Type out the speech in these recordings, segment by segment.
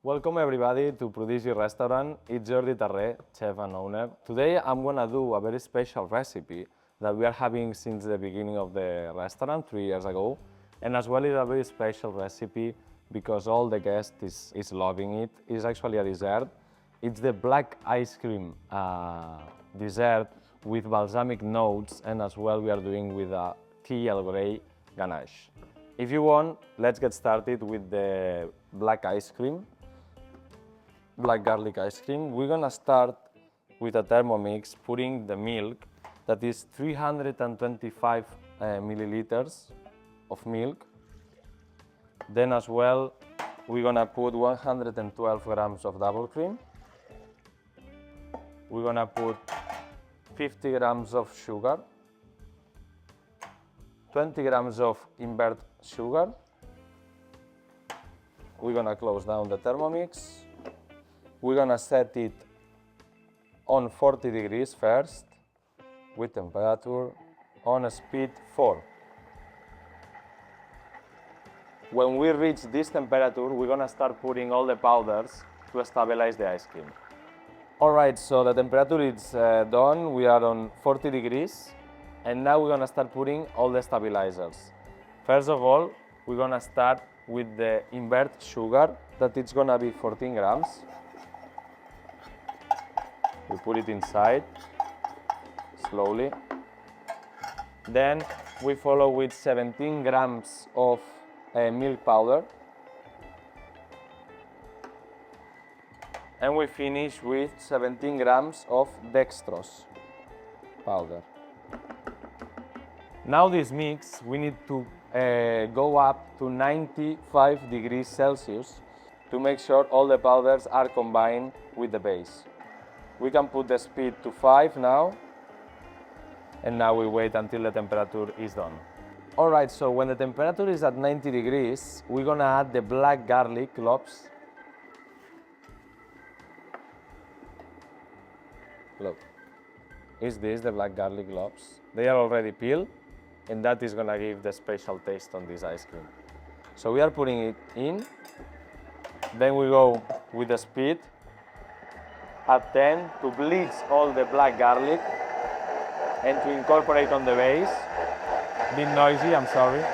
Welcome everybody to Prodigi restaurant. It's Jordi Tarré, chef and owner. Today I'm gonna do a very special recipe that we are having since the beginning of the restaurant 3 years ago. And as well it's a very special recipe because all the guests is loving it. It's actually a dessert. It's the black ice cream dessert with balsamic notes, and as well we are doing with a tea Earl Grey Ganache. If you want, let's get started with the black ice cream. Black garlic ice cream. We're gonna start with a Thermomix, putting the milk, that is 325 milliliters of milk. Then as well, we're gonna put 112 grams of double cream. We're gonna put 50 grams of sugar, 20 grams of invert sugar. We're gonna close down the Thermomix. We're gonna set it on 40 degrees first, with temperature on speed 4. When we reach this temperature, we're gonna start putting all the powders to stabilize the ice cream. Alright, so the temperature is done. We are on 40 degrees, and now we're gonna start putting all the stabilizers. First of all, we're gonna start with the invert sugar, that it's gonna be 14 grams. We put it inside, slowly. Then we follow with 17 grams of milk powder. And we finish with 17 grams of dextrose powder. Now this mix, we need to go up to 95 degrees Celsius to make sure all the powders are combined with the base. We can put the speed to 5 now, and now we wait until the temperature is done. Alright, so when the temperature is at 90 degrees, we're gonna add the black garlic cloves. Look, is this the black garlic cloves? They are already peeled, and that is gonna give the special taste on this ice cream. So we are putting it in, then we go with the speed at 10 to bleach all the black garlic and to incorporate on the base. Bit noisy, I'm sorry.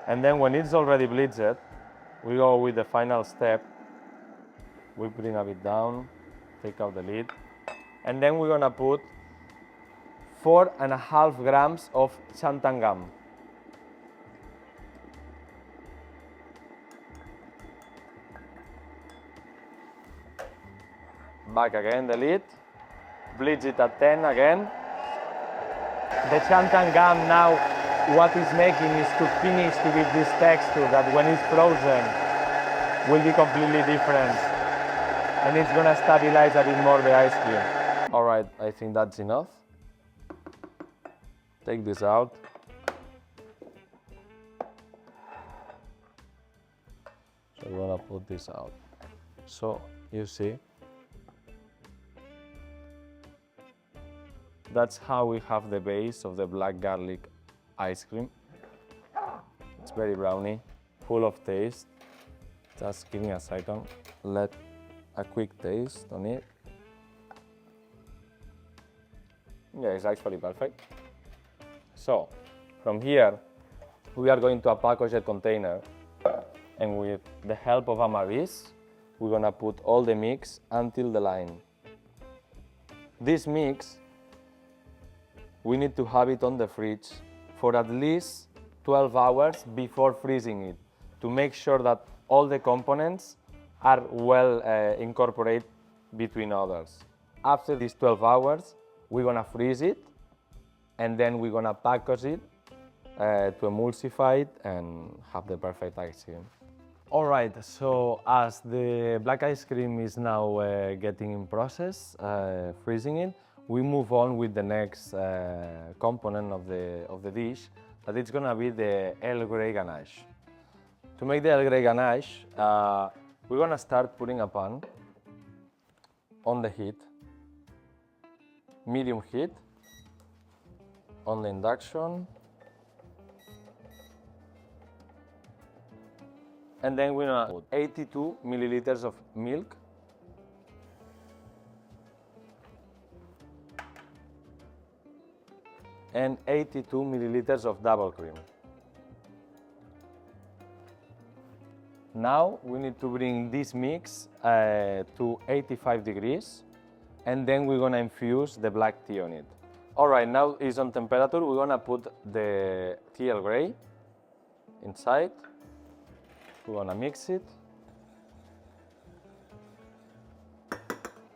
And then when it's already bleached, we go with the final step. We bring a bit down, take out the lid, and then we're gonna put 4.5 grams of xantana gum. Back again the lid, bleach it at 10 again. The xantana gum now, what it's making is to finish to give this texture that when it's frozen will be completely different, and it's gonna stabilize a bit more the ice cream. Alright, I think that's enough. Take this out. So we're gonna put this out. So you see, that's how we have the base of the black garlic ice cream. It's very browny, full of taste. Just give me a second. Let a quick taste on it. Yeah, it's actually perfect. So, from here, we are going to a Pacojet container, and with the help of a maris, we're gonna put all the mix until the line. This mix, we need to have it on the fridge for at least 12 hours before freezing it, to make sure that all the components are well incorporated between others. After these 12 hours, we're gonna freeze it, and then we're gonna package it to emulsify it and have the perfect ice cream. Alright, so as the black ice cream is now getting in process, freezing it, we move on with the next component of the dish, that it's gonna be the Earl Grey Ganache. To make the Earl Grey Ganache, we're gonna start putting a pan on the heat, medium heat, on the induction. And then we're gonna put 82 milliliters of milk. And 82 milliliters of double cream. Now we need to bring this mix to 85 degrees, and then we're gonna infuse the black tea on it. All right, now it's on temperature. We're gonna put the tea Earl Grey inside. We're gonna mix it.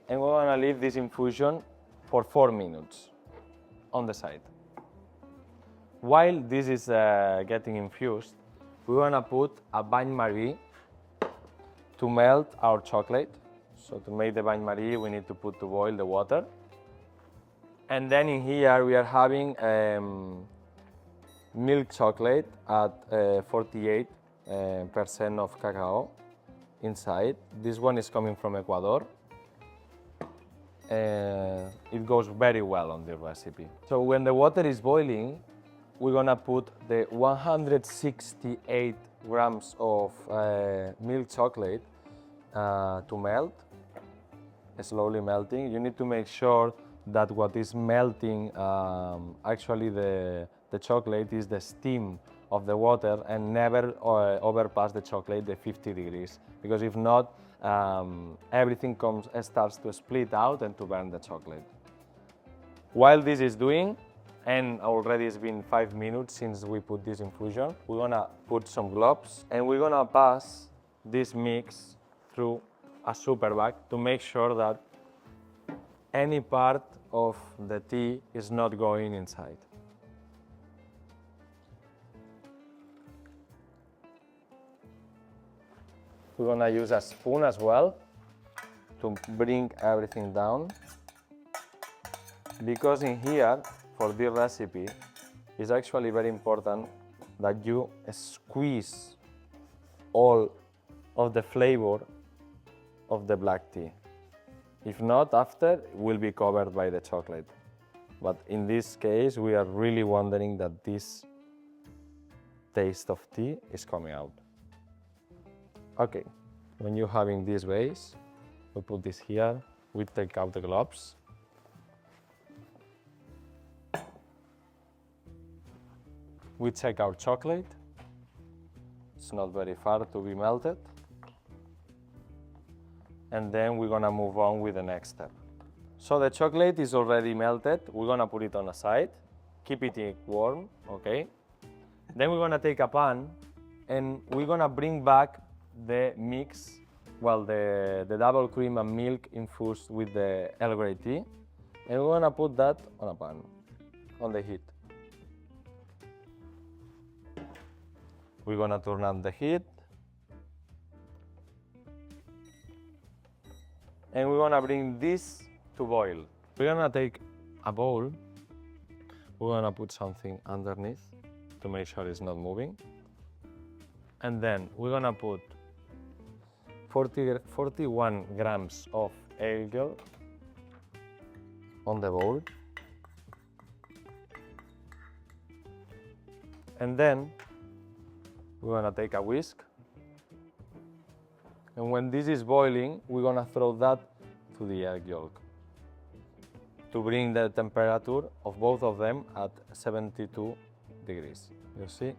And we're gonna leave this infusion for 4 minutes on the side. While this is getting infused, we're gonna put a bain-marie to melt our chocolate. So to make the bain-marie, we need to put to boil the water. And then in here, we are having milk chocolate at 48% of cacao inside. This one is coming from Ecuador. It goes very well on the recipe. So when the water is boiling, we're gonna put the 168 grams of milk chocolate to melt, slowly melting. You need to make sure that what is melting, actually the chocolate, is the steam of the water, and never overpass the chocolate the 50 degrees, because if not, everything starts to split out and to burn the chocolate. While this is doing, and already it's been 5 minutes since we put this infusion, we're gonna put some gloves and we're gonna pass this mix through a super bag to make sure that any part of the tea is not going inside. We're gonna use a spoon as well to bring everything down, because in here, for this recipe, it's actually very important that you squeeze all of the flavor of the black tea. If not, after, it will be covered by the chocolate. But in this case, we are really wondering that this taste of tea is coming out. Okay, when you're having this base, we put this here, we take out the gloves. We check our chocolate. It's not very far to be melted. And then we're gonna move on with the next step. So the chocolate is already melted. We're gonna put it on a side, keep it warm, okay? Then we're gonna take a pan and we're gonna bring back the mix, well, the double cream and milk infused with the Earl Grey tea. And we're gonna put that on a pan, on the heat. We're gonna turn on the heat. And we're gonna bring this to boil. We're gonna take a bowl. We're gonna put something underneath to make sure it's not moving. And then we're gonna put 41 grams of egg yolk on the bowl. And then we're gonna take a whisk. And when this is boiling, we're gonna throw that to the egg yolk to bring the temperature of both of them at 72 degrees. You see,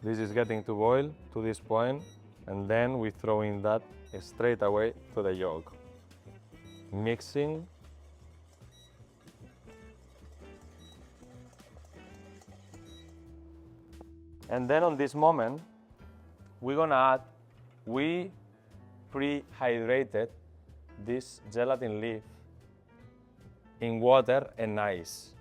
this is getting to boil to this point, and then we throw in that straight away to the yolk. Mixing. And then on this moment, we're gonna add, we pre-hydrated this gelatin leaf in water and ice.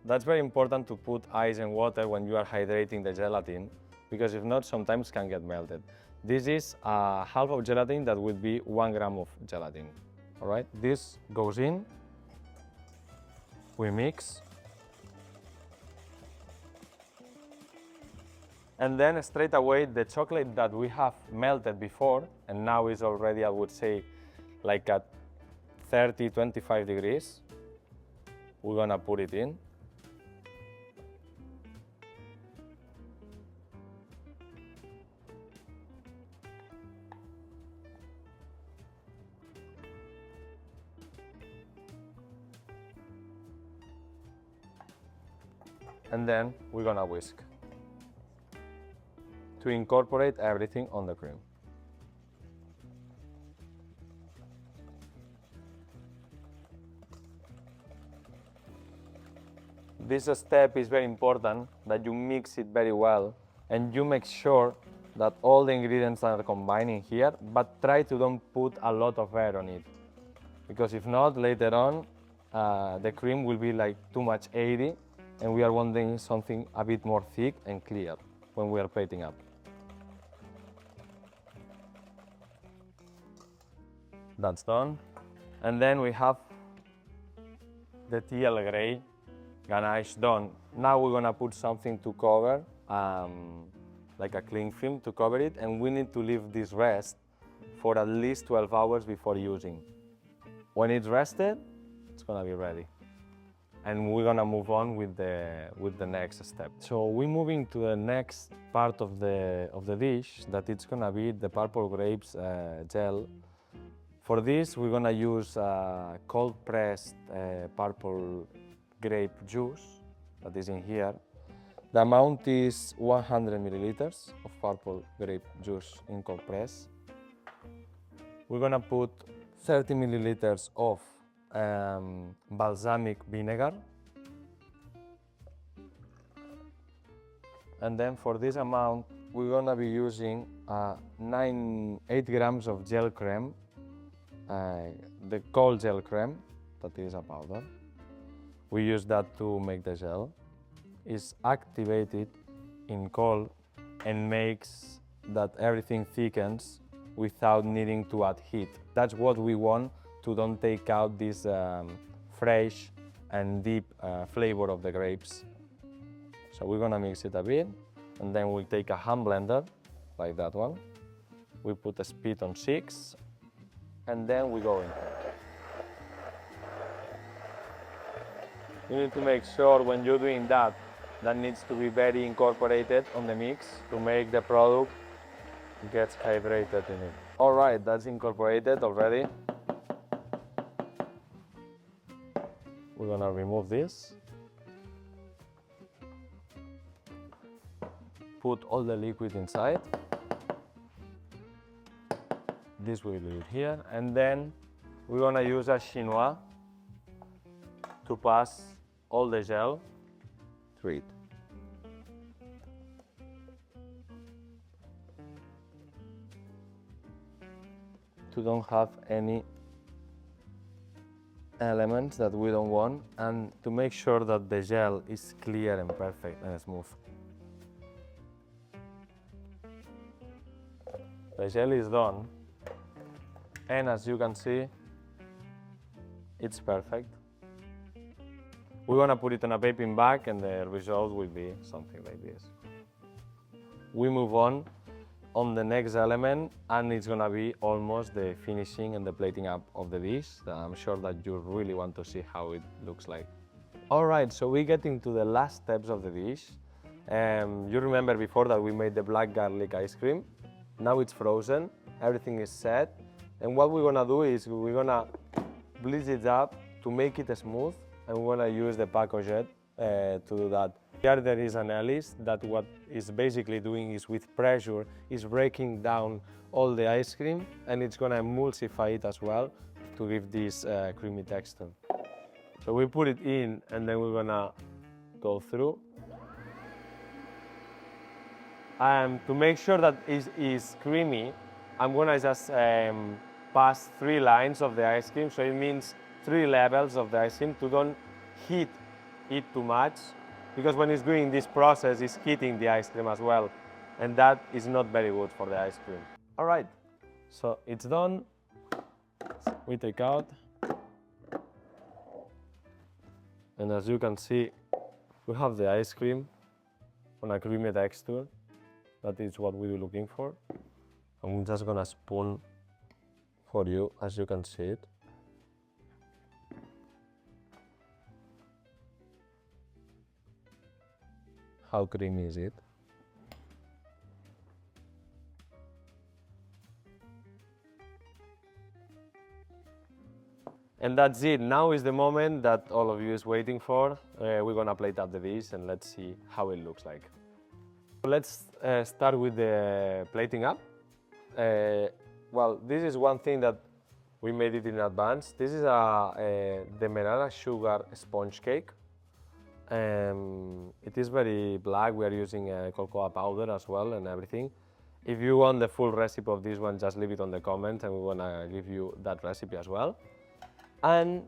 That's very important to put ice and water when you are hydrating the gelatin, because if not, sometimes can get melted. This is a half of gelatin that would be 1 gram of gelatin. All right, this goes in, we mix, and then straight away the chocolate that we have melted before, and now is already, I would say, like at 30-25 degrees, we're gonna put it in. and then we're gonna whisk to incorporate everything on the cream. This step is very important, that you mix it very well and you make sure that all the ingredients are combining here, but try to don't put a lot of air on it, because if not, later on the cream will be like too much airy and we are wanting something a bit more thick and clear when we are plating up. That's done. And then we have the Earl Grey Ganache done. Now we're gonna put something to cover, like a cling film to cover it, and we need to leave this rest for at least 12 hours before using. When it's rested, it's gonna be ready. And we're gonna move on with the next step. So we're moving to the next part of the dish, that it's gonna be the purple grapes gel. For this, we're gonna use cold pressed purple grape juice that is in here. The amount is 100 milliliters of purple grape juice in cold press. We're gonna put 30 milliliters of balsamic vinegar. And then for this amount, we're gonna be using 8 grams of gel creme, the cold gel creme, that is a powder. We use that to make the gel. It's activated in cold and makes that everything thickens without needing to add heat. That's what we want, to don't take out this fresh and deep flavor of the grapes. So we're gonna mix it a bit, and then we'll take a hand blender, like that one. We put a speed on 6, and then we go in. You need to make sure when you're doing that, that needs to be very incorporated on the mix to make the product gets hydrated in it. All right, that's incorporated already. We're gonna remove this. Put all the liquid inside. This will leave it here, and then we're gonna use a chinois to pass all the gel through it. To don't have any elements that we don't want, and to make sure that the gel is clear and perfect and smooth. The gel is done, and as you can see, it's perfect. We're gonna put it in a piping bag, and the result will be something like this. We move on the next element, and it's gonna be almost the finishing and the plating up of the dish. I'm sure that you really want to see how it looks like. All right, so we get into the last steps of the dish. You remember before that we made the black garlic ice cream. Now it's frozen, everything is set, and what we're gonna do is we're gonna bleach it up to make it smooth, and we're gonna use the Pacojet to do that. Here there is an hélice that what is basically doing is with pressure is breaking down all the ice cream, and it's gonna emulsify it as well to give this creamy texture. So we put it in, and then we're gonna go through. To make sure that it is creamy, I'm gonna just pass 3 lines of the ice cream, so it means 3 levels of the ice cream, to don't heat it too much, because when it's doing this process, it's heating the ice cream as well, and that is not very good for the ice cream. All right, so it's done. We take out, and as you can see, we have the ice cream on a creamy texture. That is what we're looking for. I'm just gonna spoon for you, as you can see it. How creamy is it? And that's it. Now is the moment that all of you is waiting for. We're gonna plate up the dish and let's see how it looks like. Let's start with the plating up. Well, this is one thing that we made it in advance. This is the demerara sugar sponge cake. It is very black. We are using cocoa powder as well and everything. If you want the full recipe of this one, just leave it on the comments and we're gonna give you that recipe as well. And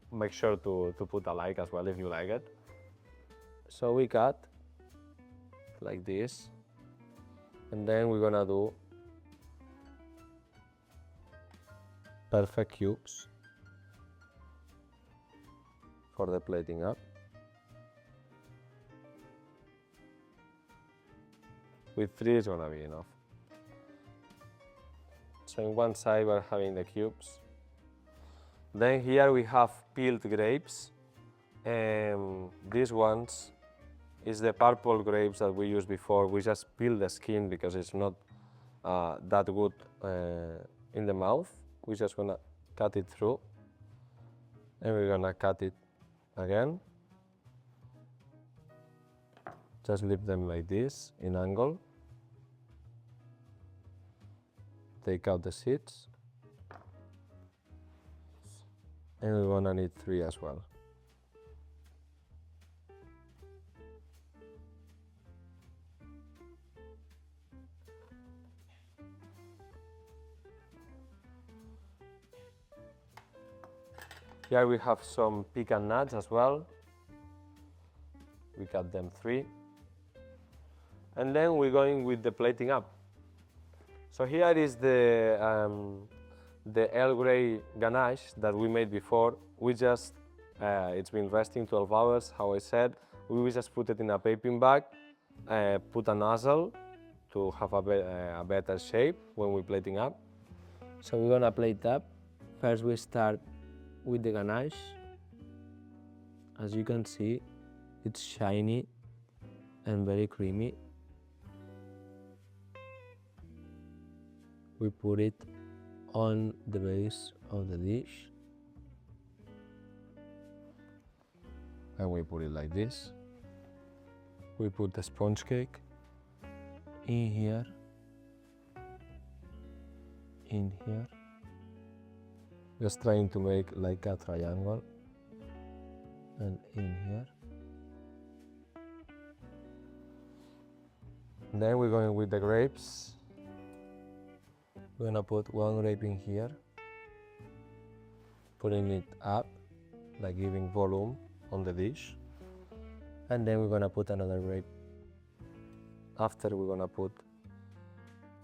make sure to put a like as well if you like it. So we cut like this, and then we're gonna do perfect cubes for the plating up. With 3 is gonna be enough. So in one side we're having the cubes. Then here we have peeled grapes. These ones is the purple grapes that we used before. We just peel the skin because it's not that good in the mouth. We're just gonna cut it through and we're gonna cut it again. Just leave them like this in angle. Take out the seeds. And we're gonna need 3 as well. Here we have some pecan nuts as well. We cut them 3. And then we're going with the plating up. So here is the Earl Grey Ganache that we made before. We just, it's been resting 12 hours, how I said. We will just put it in a piping bag, put a nozzle to have a better shape when we're plating up. So we're gonna plate up. First we start with the Ganache. As you can see, it's shiny and very creamy. We put it on the base of the dish and we put it like this. We put the sponge cake in here, just trying to make like a triangle, and in here. Then we're going with the grapes. We're gonna put 1 grape in here, putting it up, like giving volume on the dish. And then we're gonna put another grape. After we're gonna put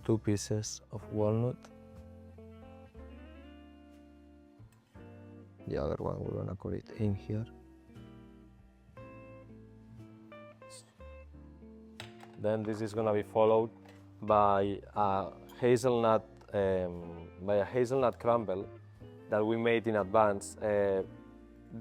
2 pieces of walnut. The other one we're gonna put it in here. Then this is gonna be followed by a hazelnut crumble that we made in advance.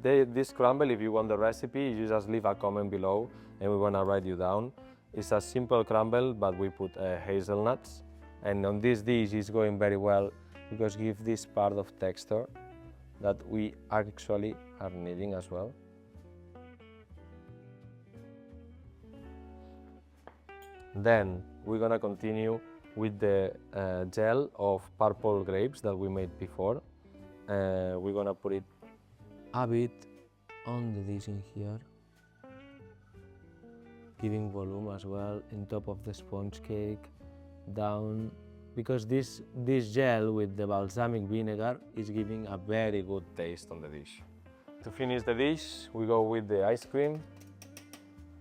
This crumble, if you want the recipe, you just leave a comment below and we're gonna write you down. It's a simple crumble, but we put hazelnuts. And on this dish it's going very well because it gives this part of texture that we actually are needing as well. Then we're gonna continue with the gel of purple grapes that we made before. We're gonna put it a bit on the dish in here, giving volume as well in top of the sponge cake, down, because this gel with the balsamic vinegar is giving a very good taste on the dish. To finish the dish, we go with the ice cream.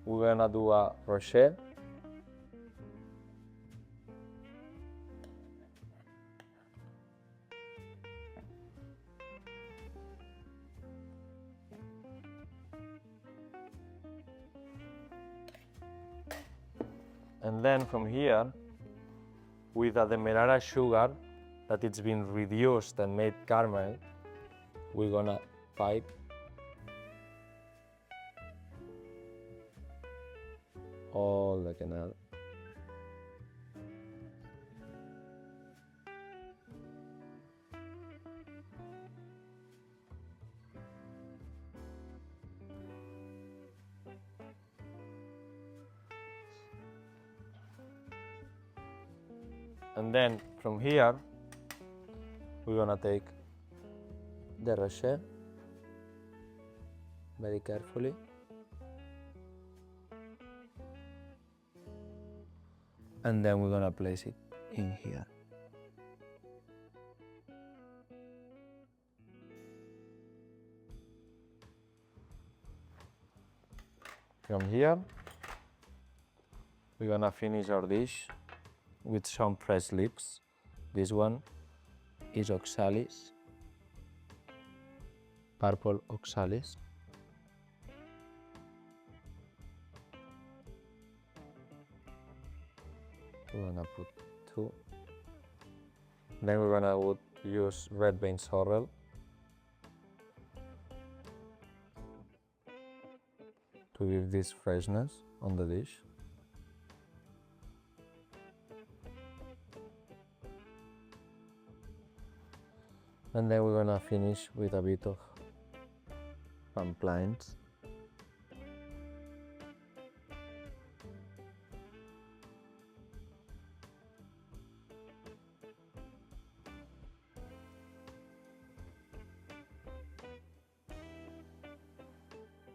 We're gonna do a rocher. And then from here, with the demerara sugar that it's been reduced and made caramel, we're gonna pipe all the canal. And then from here, we're gonna take the rocher very carefully. And then we're gonna place it in here. From here, we're gonna finish our dish with some fresh leaves. This one is oxalis, purple oxalis. We're gonna put 2. Then we're gonna use red vein sorrel. To give this freshness on the dish. And then we're gonna finish with a bit of plantains.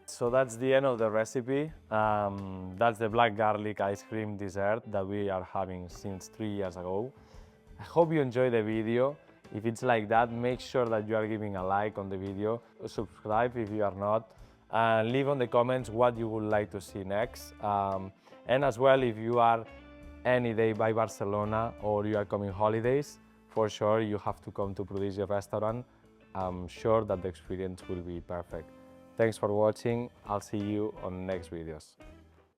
So that's the end of the recipe. That's the black garlic ice cream dessert that we are having since 3 years ago. I hope you enjoyed the video. If it's like that, make sure that you are giving a like on the video, subscribe if you are not, and leave on the comments what you would like to see next. And as well, if you are any day by Barcelona or you are coming holidays, for sure you have to come to Prodigi restaurant. I'm sure that the experience will be perfect. Thanks for watching. I'll see you on next videos.